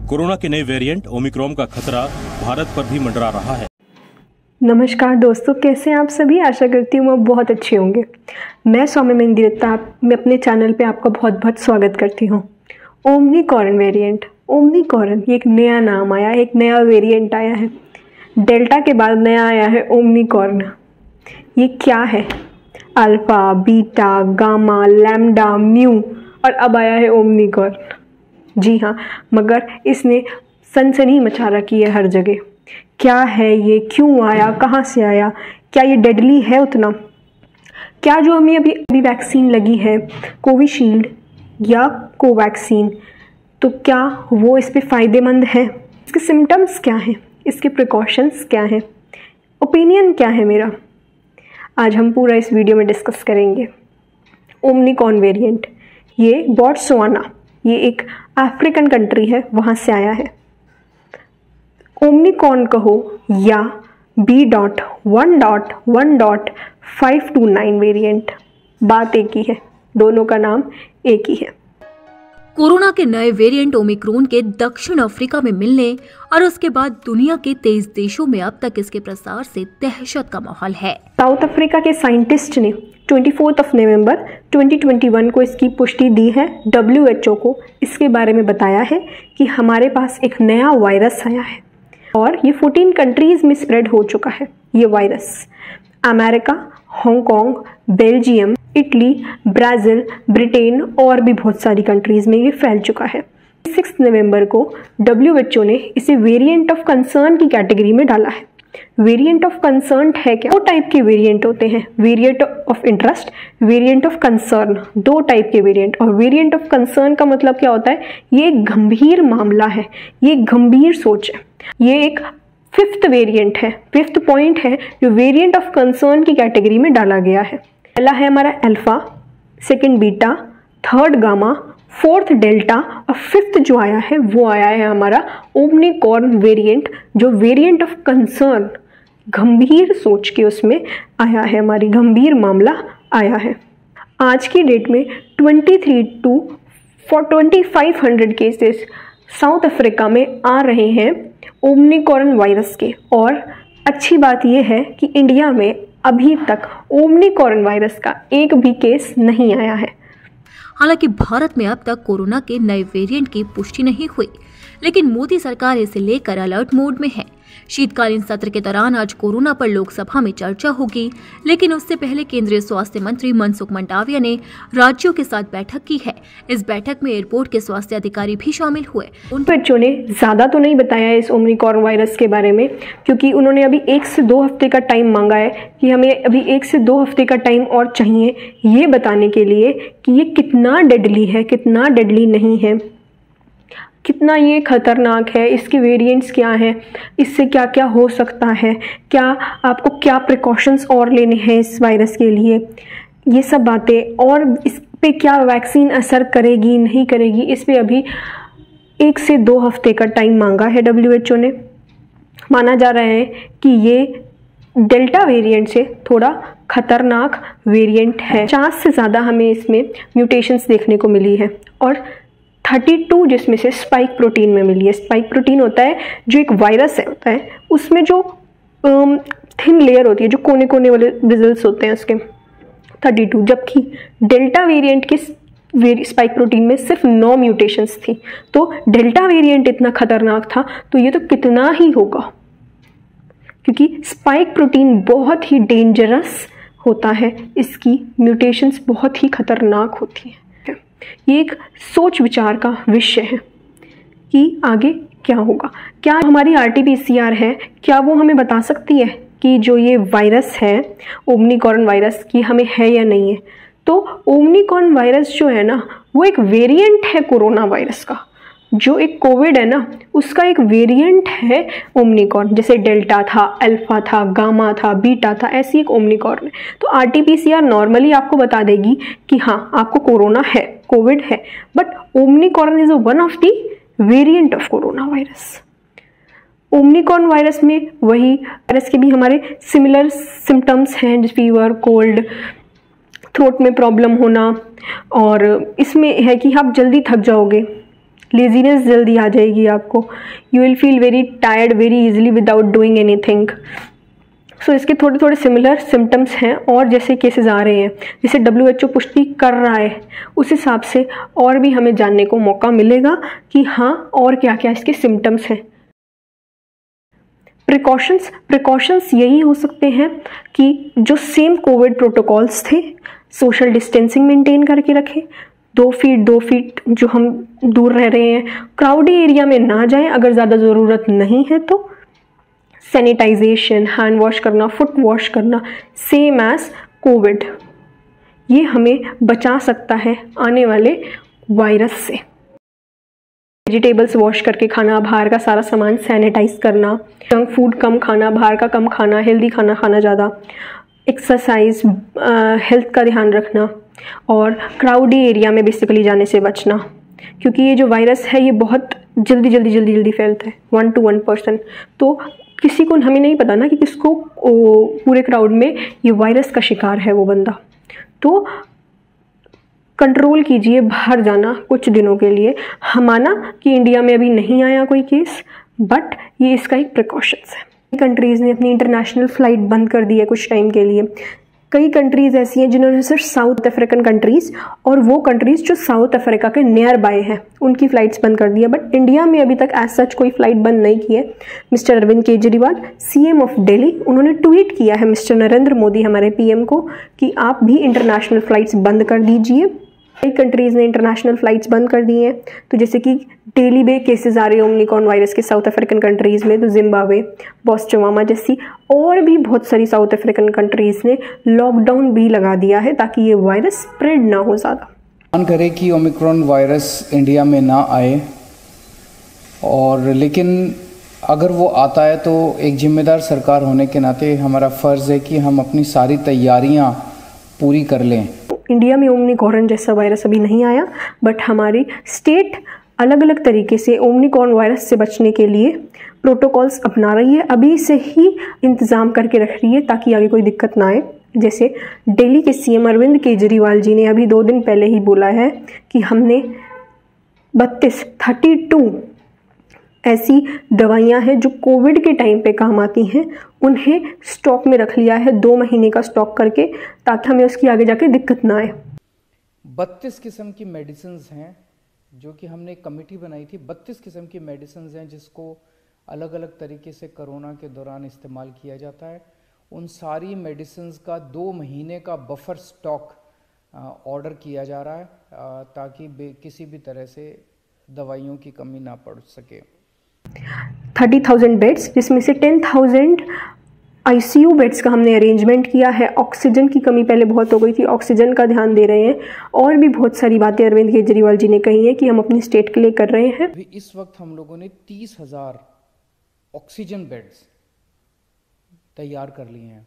Corona के नए variant Omicron का खतरा भारत पर भी मंडरा रहा है। नमस्कार दोस्तों, कैसे हैं आप सभी। आशा करती हूँ आप बहुत अच्छे होंगे। मैं सौम्या मेहंदी दत्ता मैं अपने चैनल पे आपका बहुत बहुत स्वागत करती हूँ। ओमिक्रॉन वेरिएंट, ओमिक्रॉन ये एक नया नाम आया, एक नया वेरिएंट आया है। डेल्टा के बाद नया आया है ओमिक्रॉन। ये क्या है? Alpha, beta, gamma, lambda, mu और अब आया है ओमिक्रॉन। जी हाँ, मगर इसने सनसनी मचा रखी है हर जगह। क्या है ये, क्यों आया, कहाँ से आया, क्या ये डेडली है उतना? क्या जो हमें अभी वैक्सीन लगी है कोविशील्ड या कोवैक्सीन, तो क्या वो इस पे फ़ायदेमंद है? इसके सिम्टम्स क्या हैं, इसके प्रिकॉशंस क्या हैं, ओपिनियन क्या है मेरा, आज हम पूरा इस वीडियो में डिस्कस करेंगे। ओमिक्रॉन वेरिएंट, ये बोट्सवाना, ये एक अफ्रीकन कंट्री है, वहाँ से आया है। ओमिक्रॉन कहो या B.1.1.529 वेरिएंट, बात एक ही है, दोनों का नाम एक ही है। कोरोना के नए वेरिएंट ओमिक्रॉन के दक्षिण अफ्रीका में मिलने और उसके बाद दुनिया के 23 देशों में अब तक इसके प्रसार से दहशत का माहौल है। साउथ अफ्रीका के साइंटिस्ट ने 24 नवंबर 2021 को इसकी पुष्टि दी है। WHO को इसके बारे में बताया है कि हमारे पास एक नया वायरस आया है और ये 14 कंट्रीज में स्प्रेड हो चुका है। ये virus America, Hong Kong, Belgium, Italy, Brazil, Britain और भी बहुत सारी कंट्रीज़ में ये फैल चुका है। 6 नवंबर को WHO ने इसे वेरिएंट ऑफ कंसर्न की कैटेगरी में डाला है। वेरिएंट ऑफ कंसर्न है क्या? दो टाइप के वेरिएंट होते हैं, variant of interest, variant of concern, दो टाइप के वेरिएंट। और वेरिएंट ऑफ कंसर्न का मतलब क्या होता है? ये एक गंभीर मामला है, ये एक गंभीर सोच है। ये एक 5th वेरिएंट है, 5th पॉइंट है जो वेरिएंट ऑफ कंसर्न की कैटेगरी में डाला गया है। पहला है हमारा alpha, second beta, third gamma, 4th delta और 5th जो आया है वो आया है हमारा ओमिक्रॉन वेरिएंट, जो वेरिएंट ऑफ कंसर्न, गंभीर सोच के उसमें आया है, हमारी गंभीर मामला आया है। आज की डेट में 23 to 2500 केसेस साउथ अफ्रीका में आ रहे हैं ओमिक्रॉन वायरस के। और अच्छी बात यह है कि इंडिया में अभी तक ओमिक्रॉन वायरस का एक भी केस नहीं आया है। हालांकि भारत में अब तक कोरोना के नए वेरिएंट की पुष्टि नहीं हुई, लेकिन मोदी सरकार इसे लेकर अलर्ट मोड में है। शीतकालीन सत्र के दौरान आज कोरोना पर लोकसभा में चर्चा होगी, लेकिन उससे पहले केंद्रीय स्वास्थ्य मंत्री मनसुख मंडाविया ने राज्यों के साथ बैठक की है। इस बैठक में एयरपोर्ट के स्वास्थ्य अधिकारी भी शामिल हुए। उन बच्चों ने ज्यादा तो नहीं बताया इस ओमिक्रॉन वायरस के बारे में, क्योंकि उन्होंने अभी 1 से 2 हफ्ते का टाइम मांगा है कि हमें अभी 1 से 2 हफ्ते का टाइम और चाहिए ये बताने के लिए कि ये कितना डेडली है, कितना डेडली नहीं है, कितना ये खतरनाक है, इसके वेरिएंट्स क्या हैं, इससे क्या क्या हो सकता है, क्या आपको क्या प्रिकॉशंस और लेने हैं इस वायरस के लिए, ये सब बातें, और इस पे क्या वैक्सीन असर करेगी नहीं करेगी, इस पे अभी 1 से 2 हफ्ते का टाइम मांगा है WHO ने। माना जा रहा है कि ये डेल्टा वेरिएंट से थोड़ा खतरनाक वेरिएंट है। 50 से ज़्यादा हमें इसमें म्यूटेशंस देखने को मिली है और 32 जिसमें से स्पाइक प्रोटीन में मिली है। स्पाइक प्रोटीन होता है जो एक वायरस है, होता है उसमें जो थिन लेयर होती है, जो कोने कोने वाले रिजल्ट्स होते हैं उसके, 32, जबकि डेल्टा वेरिएंट के स्पाइक प्रोटीन में सिर्फ 9 म्यूटेशंस थी। तो डेल्टा वेरिएंट इतना खतरनाक था तो ये तो कितना ही होगा, क्योंकि स्पाइक प्रोटीन बहुत ही डेंजरस होता है, इसकी म्यूटेशंस बहुत ही खतरनाक होती हैं। ये एक सोच विचार का विषय है कि आगे क्या होगा। क्या हमारी RT-PCR है, क्या वो हमें बता सकती है कि जो ये वायरस है ओमिक्रॉन वायरस की हमें है या नहीं है? तो ओमिक्रॉन वायरस जो है ना, वो एक वेरिएंट है कोरोना वायरस का। जो एक कोविड है ना, उसका एक वेरिएंट है ओमिक्रॉन। जैसे डेल्टा था, अल्फा था, गामा था, बीटा था, ऐसी एक ओमिक्रॉन है। तो RT-PCR नॉर्मली आपको बता देगी कि हाँ आपको कोरोना है, कोविड है, but Omicron is one of the variant of corona virus. Omicron virus में वही वायरस के भी हमारे सिमिलर सिम्टम्स हैं, जैसे फीवर, कोल्ड, थ्रोट में प्रॉब्लम होना, और इसमें है कि आप जल्दी थक जाओगे, लेजीनेस जल्दी आ जाएगी आपको, you will feel very tired very easily without doing anything. So इसके थोड़े थोड़े सिमिलर सिम्टम्स हैं और जैसे केसेस आ रहे हैं, जैसे WHO पुष्टि कर रहा है, उस हिसाब से और भी हमें जानने को मौका मिलेगा कि हाँ और क्या क्या इसके सिम्टम्स हैं। प्रिकॉशंस यही हो सकते हैं कि जो सेम कोविड प्रोटोकॉल्स थे, सोशल डिस्टेंसिंग मेंटेन करके रखें, 2 फीट जो हम दूर रह रहे हैं, क्राउडी एरिया में ना जाएं, अगर ज़्यादा ज़रूरत नहीं है तो सैनिटाइजेशन, हैंड वॉश करना, फुट वॉश करना, सेम एज कोविड, ये हमें बचा सकता है आने वाले वायरस से। वेजिटेबल्स वॉश करके खाना, बाहर का सारा सामान सैनिटाइज करना, जंक फूड कम खाना, बाहर का कम खाना, हेल्दी खाना खाना ज़्यादा, एक्सरसाइज, हेल्थ का ध्यान रखना और क्राउडी एरिया में बेसिकली जाने से बचना, क्योंकि ये जो वायरस है ये बहुत जल्दी फैलता है 1 to 1 पर्सन। तो किसी को, हमें नहीं पता ना कि किसको पूरे क्राउड में ये वायरस का शिकार है वो बंदा। तो कंट्रोल कीजिए बाहर जाना कुछ दिनों के लिए। हम माना कि इंडिया में अभी नहीं आया कोई केस, बट ये इसका एक प्रिकॉशंस है। कंट्रीज़ ने अपनी इंटरनेशनल फ़्लाइट बंद कर दी है कुछ टाइम के लिए। कई कंट्रीज़ ऐसी हैं जिन्होंने सिर्फ साउथ अफ्रीकन कंट्रीज़ और वो कंट्रीज़ जो साउथ अफ्रीका के नियर बाय हैं उनकी फ़्लाइट्स बंद कर दी है, बट इंडिया में अभी तक एज सच कोई फ़्लाइट बंद नहीं की है। Mister Arvind Kejriwal, CM of Delhi, उन्होंने ट्वीट किया है मिस्टर नरेंद्र मोदी हमारे PM को कि आप भी इंटरनेशनल फ़्लाइट्स बंद कर दीजिए। कई कंट्रीज़ ने इंटरनेशनल फ़्लाइट्स बंद कर दी हैं, तो जैसे कि डेली बे केसेस आ रहे हैं ओमिक्रॉन वायरस के साउथ अफ्रीकन कंट्रीज़ में, तो जिम्बाब्वे, बोत्सवाना जैसी और भी बहुत सारी साउथ अफ्रीकन कंट्रीज़ ने लॉकडाउन भी लगा दिया है ताकि ये वायरस स्प्रेड ना हो ज़्यादा। मान करें कि ओमिक्रॉन वायरस इंडिया में ना आए, और लेकिन अगर वो आता है तो एक जिम्मेदार सरकार होने के नाते हमारा फ़र्ज़ है कि हम अपनी सारी तैयारियां पूरी कर लें। इंडिया में ओमिक्रॉन जैसा वायरस अभी नहीं आया, बट हमारी स्टेट अलग अलग तरीके से ओमिक्रॉन वायरस से बचने के लिए प्रोटोकॉल्स अपना रही है, अभी से ही इंतज़ाम करके रख रही है ताकि आगे कोई दिक्कत ना आए। जैसे दिल्ली के CM अरविंद केजरीवाल जी ने अभी 2 दिन पहले ही बोला है कि हमने 32 ऐसी दवाइयां हैं जो कोविड के टाइम पे काम आती हैं, उन्हें स्टॉक में रख लिया है 2 महीने का स्टॉक करके, ताकि हमें उसकी आगे जाके दिक्कत ना आए। 32 किस्म की मेडिसिन हैं जो कि हमने एक कमेटी बनाई थी। 32 किस्म की मेडिसिन हैं जिसको अलग अलग तरीके से कोरोना के दौरान इस्तेमाल किया जाता है। उन सारी मेडिसिन का 2 महीने का बफर स्टॉक ऑर्डर किया जा रहा है ताकि किसी भी तरह से दवाइयों की कमी ना पड़ सके। 30,000 बेड्स, जिसमें से 10,000 ICU बेड्स का हमने अरेंजमेंट किया है। ऑक्सीजन की कमी पहले बहुत हो गई थी, ऑक्सीजन का ध्यान दे रहे हैं, और भी बहुत सारी बातें अरविंद केजरीवाल जी ने कही हैं कि हम अपनी स्टेट के लिए कर रहे हैं। अभी इस वक्त हम लोगों ने 30,000 ऑक्सीजन बेड्स तैयार कर लिए हैं।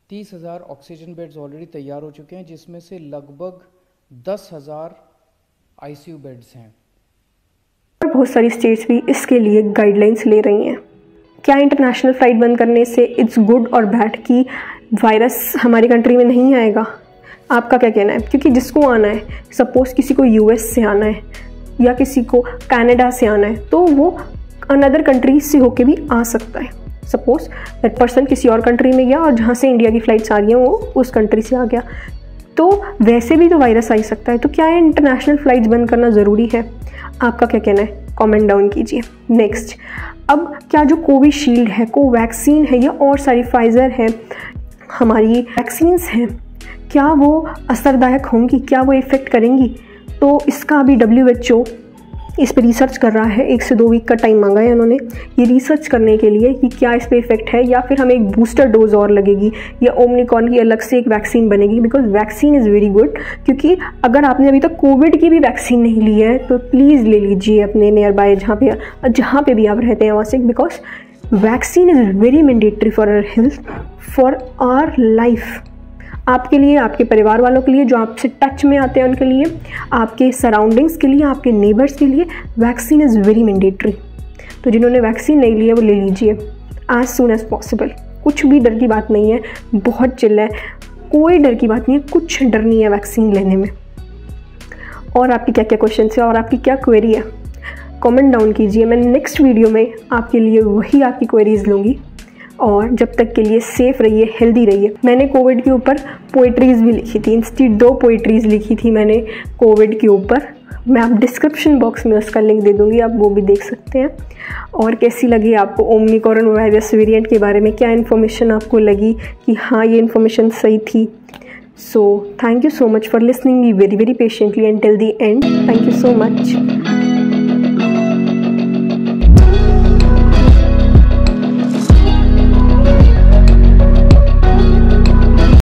30,000 ऑक्सीजन बेड्स ऑलरेडी तैयार हो चुके हैं, जिसमें से लगभग 10,000 ICU बेड्स हैं। और बहुत सारी स्टेट्स भी इसके लिए गाइडलाइंस ले रही हैं। क्या इंटरनेशनल फ़्लाइट बंद करने से इट्स गुड और बैड कि वायरस हमारी कंट्री में नहीं आएगा? आपका क्या कहना है? क्योंकि जिसको आना है, सपोज़ किसी को US से आना है या किसी को कनाडा से आना है, तो वो अनदर कंट्री से होके भी आ सकता है। सपोज़ दैट पर्सन किसी और कंट्री में गया और जहाँ से इंडिया की फ़्लाइट्स आ रही हैं वो उस कंट्री से आ गया, तो वैसे भी तो वायरस आ ही सकता है। तो क्या इंटरनेशनल फ़्लाइट्स बंद करना ज़रूरी है? आपका क्या कहना है? कमेंट डाउन कीजिए। नेक्स्ट, अब क्या जो कोविशील्ड है, कोवैक्सीन है या और सारी फाइज़र है, हमारी वैक्सीन्स हैं, क्या वो असरदायक होंगी? क्या वो इफ़ेक्ट करेंगी? तो इसका अभी WHO इस पर रिसर्च कर रहा है। 1 से 2 वीक का टाइम मांगा है उन्होंने ये रिसर्च करने के लिए कि क्या इस पर इफेक्ट है, या फिर हमें एक बूस्टर डोज और लगेगी, या ओमिक्रॉन की अलग से एक वैक्सीन बनेगी। Because vaccine is very good, क्योंकि अगर आपने अभी तक कोविड की भी वैक्सीन नहीं ली है तो प्लीज़ ले लीजिए अपने नियर बाय जहाँ पे भी आप रहते हैं वहाँ से, because vaccine is very mandatory for our health, for our life. आपके लिए, आपके परिवार वालों के लिए, जो आपसे टच में आते हैं उनके लिए, आपके सराउंडिंग्स के लिए, आपके नेबर्स के लिए वैक्सीन इज़ वेरी मैंडेटरी। तो जिन्होंने वैक्सीन नहीं ली है वो ले लीजिए एज सून एज पॉसिबल। कुछ भी डर की बात नहीं है, बहुत चिल है, कोई डर की बात नहीं है, कुछ डर नहीं है वैक्सीन लेने में। और आपके क्या क्या क्वेश्चन है और आपकी क्या क्वेरी है, कमेंट डाउन कीजिए। मैं नेक्स्ट वीडियो में आपके लिए वही आपकी क्वेरीज लूँगी। और जब तक के लिए सेफ रहिए, हेल्दी रहिए। मैंने कोविड के ऊपर पोइट्रीज़ भी लिखी थी, इंस्टीट्यूट 2 पोइट्रीज़ लिखी थी मैंने कोविड के ऊपर। मैं आप डिस्क्रिप्शन बॉक्स में उसका लिंक दे दूँगी, आप वो भी देख सकते हैं। और कैसी लगी आपको ओमिक्रॉन वायरस वेरिएंट के बारे में, क्या इन्फॉर्मेशन आपको लगी कि हाँ ये इन्फॉर्मेशन सही थी। So thank you so much for listening me very very patiently until the end. Thank you so much.